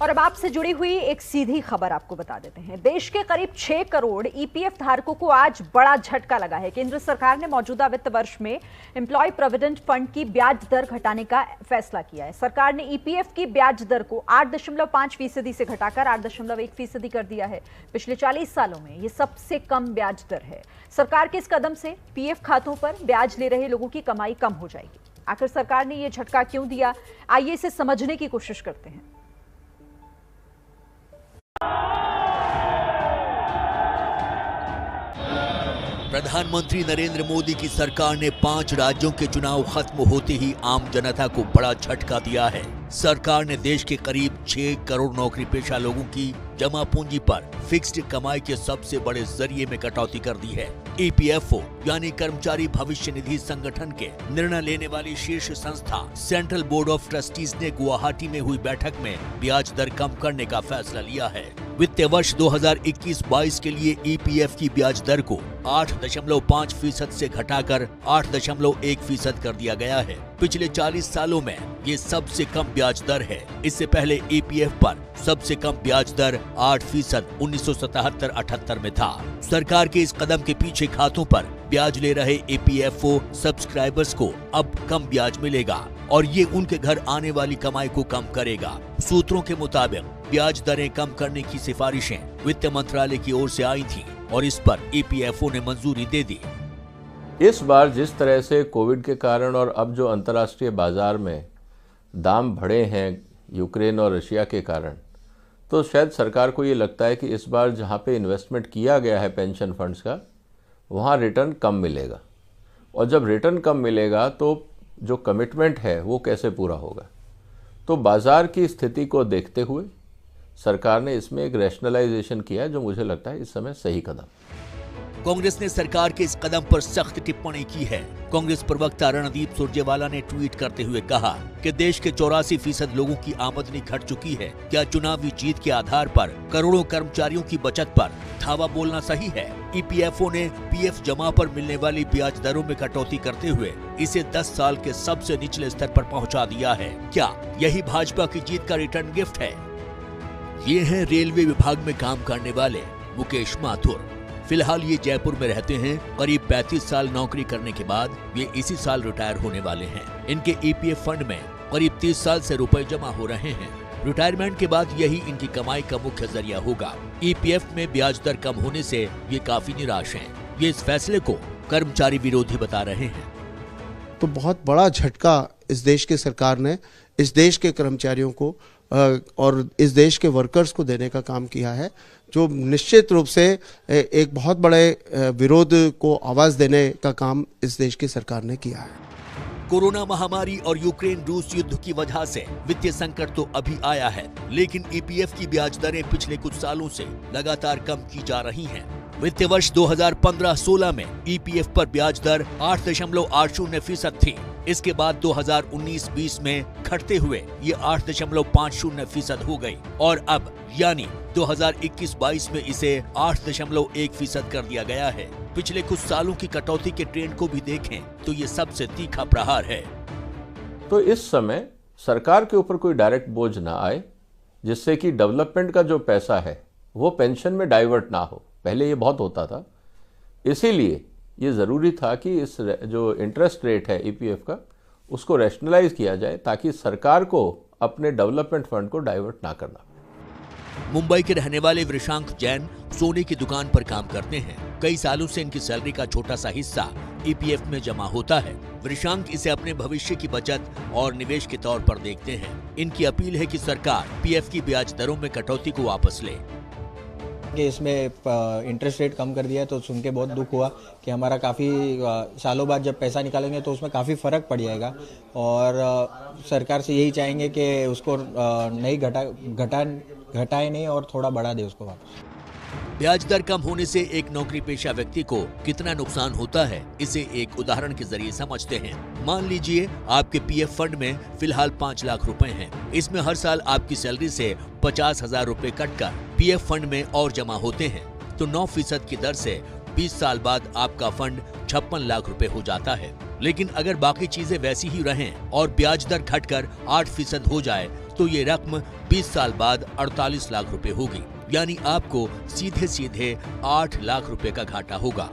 और अब आपसे जुड़ी हुई एक सीधी खबर आपको बता देते हैं। देश के करीब 6 करोड़ ईपीएफ धारकों को आज बड़ा झटका लगा है। केंद्र सरकार ने मौजूदा वित्त वर्ष में एम्प्लॉय प्रोविडेंट फंड की ब्याज दर घटाने का फैसला किया है। सरकार ने ईपीएफ की ब्याज दर को 8.5% से घटाकर 8.1% कर दिया है। पिछले 40 सालों में ये सबसे कम ब्याज दर है। सरकार के इस कदम से पीएफ खातों पर ब्याज ले रहे लोगों की कमाई कम हो जाएगी। आखिर सरकार ने यह झटका क्यों दिया, आइए इसे समझने की कोशिश करते हैं। प्रधानमंत्री नरेंद्र मोदी की सरकार ने 5 राज्यों के चुनाव खत्म होते ही आम जनता को बड़ा झटका दिया है। सरकार ने देश के करीब 6 करोड़ नौकरी पेशा लोगों की जमा पूंजी पर फिक्स्ड कमाई के सबसे बड़े जरिए में कटौती कर दी है। ईपीएफओ यानी कर्मचारी भविष्य निधि संगठन के निर्णय लेने वाली शीर्ष संस्था सेंट्रल बोर्ड ऑफ ट्रस्टीज ने गुवाहाटी में हुई बैठक में ब्याज दर कम करने का फैसला लिया है। वित्तीय वर्ष 2021-22 के लिए ईपीएफ की ब्याज दर को 8.5% से घटाकर 8.1% कर दिया गया है। पिछले 40 सालों में ये सबसे कम ब्याज दर है। इससे पहले ईपीएफ पर सबसे कम ब्याज दर 8% 1977-78 में था। सरकार के इस कदम के पीछे खातों पर ब्याज ले रहे ईपीएफओ सब्सक्राइबर्स को अब कम ब्याज मिलेगा और ये उनके घर आने वाली कमाई को कम करेगा। सूत्रों के मुताबिक ब्याज दरें कम करने की सिफारिशें वित्त मंत्रालय की ओर से आई थीं और इस पर ईपीएफओ ने मंजूरी दे दी। इस बार जिस तरह से कोविड के कारण और अब जो अंतर्राष्ट्रीय बाजार में दाम बढ़े हैं यूक्रेन और रशिया के कारण, तो शायद सरकार को ये लगता है कि इस बार जहाँ पे इन्वेस्टमेंट किया गया है पेंशन फंड्स का, वहाँ रिटर्न कम मिलेगा। और जब रिटर्न कम मिलेगा तो जो कमिटमेंट है वो कैसे पूरा होगा। तो बाजार की स्थिति को देखते हुए सरकार ने इसमें एक रैशनलाइजेशन किया, जो मुझे लगता है इस समय सही कदम। कांग्रेस ने सरकार के इस कदम पर सख्त टिप्पणी की है। कांग्रेस प्रवक्ता रणदीप सुरजेवाला ने ट्वीट करते हुए कहा कि देश के 84% लोगों की आमदनी घट चुकी है। क्या चुनावी जीत के आधार पर करोड़ों कर्मचारियों की बचत पर धावा बोलना सही है? ईपीएफओ ने पीएफ जमा पर मिलने वाली ब्याज दरों में कटौती करते हुए इसे 10 साल के सबसे निचले स्तर पर पहुंचा दिया है। क्या यही भाजपा की जीत का रिटर्न गिफ्ट है? ये हैं रेलवे विभाग में काम करने वाले मुकेश माथुर। फिलहाल ये जयपुर में रहते हैं। करीब 35 साल नौकरी करने के बाद ये इसी साल रिटायर होने वाले हैं। इनके ईपीएफ फंड में करीब 30 साल से रुपए जमा हो रहे हैं। रिटायरमेंट के बाद यही इनकी कमाई का मुख्य जरिया होगा। ईपीएफ में ब्याज दर कम होने से ये काफी निराश हैं। ये इस फैसले को कर्मचारी विरोधी बता रहे हैं। तो बहुत बड़ा झटका इस देश की सरकार ने इस देश के कर्मचारियों को और इस देश के वर्कर्स को देने का काम किया है, जो निश्चित रूप से एक बहुत बड़े विरोध को आवाज देने का काम इस देश की सरकार ने किया है। कोरोना महामारी और यूक्रेन रूस युद्ध की वजह से वित्तीय संकट तो अभी आया है, लेकिन ईपीएफ की ब्याज दरें पिछले कुछ सालों से लगातार कम की जा रही हैं। वित्तीय वर्ष 2015-16 में ईपीएफ पर ब्याज दर 8.80% थी। इसके बाद 2019-20 में घटते हुए ये 8.50% हो गई और अब यानी 2021-22 में इसे 8.1% कर दिया गया है। पिछले कुछ सालों की कटौती के ट्रेंड को भी देखें तो ये सबसे तीखा प्रहार है। तो इस समय सरकार के ऊपर कोई डायरेक्ट बोझ ना आए, जिससे कि डेवलपमेंट का जो पैसा है वो पेंशन में डाइवर्ट ना हो। पहले ये बहुत होता था, इसीलिए ये ज़रूरी था कि इस जो इंटरेस्ट रेट है ईपीएफ का, उसको रैशनलाइज किया जाए ताकि सरकार को अपने डेवलपमेंट फंड को डाइवर्ट ना करना। मुंबई के रहने वाले वृषांक जैन सोने की दुकान पर काम करते हैं। कई सालों से इनकी सैलरी का छोटा सा हिस्सा ईपीएफ में जमा होता है। वृषांक इसे अपने भविष्य की बचत और निवेश के तौर पर देखते हैं। इनकी अपील है कि सरकार पीएफ की ब्याज दरों में कटौती को वापस ले। कि इसमें इंटरेस्ट रेट कम कर दिया है तो सुन के बहुत दुख हुआ कि हमारा काफ़ी सालों बाद जब पैसा निकालेंगे तो उसमें काफ़ी फ़र्क पड़ जाएगा और सरकार से यही चाहेंगे कि उसको नहीं घटाए नहीं और थोड़ा बढ़ा दे उसको वापस। ब्याज दर कम होने से एक नौकरी पेशा व्यक्ति को कितना नुकसान होता है, इसे एक उदाहरण के जरिए समझते हैं। मान लीजिए आपके पीएफ फंड में फिलहाल 5 लाख रुपए हैं। इसमें हर साल आपकी सैलरी से 50,000 रुपए कटकर पीएफ फंड में और जमा होते हैं, तो 9% की दर से 20 साल बाद आपका फंड 56 लाख रुपए हो जाता है। लेकिन अगर बाकी चीजें वैसी ही रहें और ब्याज दर घटकर 8% हो जाए तो ये रकम 20 साल बाद 48 लाख रुपए होगी, यानी आपको सीधे सीधे 8 लाख रुपए का घाटा होगा।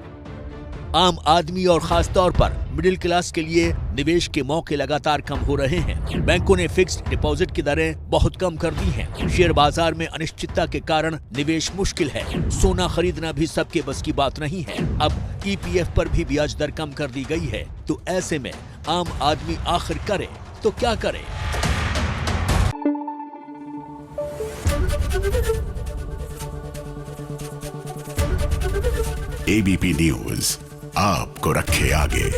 आम आदमी और खास तौर पर मिडिल क्लास के लिए निवेश के मौके लगातार कम हो रहे हैं। बैंकों ने फिक्स्ड डिपॉजिट की दरें बहुत कम कर दी हैं। शेयर बाजार में अनिश्चितता के कारण निवेश मुश्किल है। सोना खरीदना भी सबके बस की बात नहीं है। अब ईपीएफ पर भी ब्याज दर कम कर दी गई है, तो ऐसे में आम आदमी आखिर करे तो क्या करे? एबीपी न्यूज आपको रखे आगे।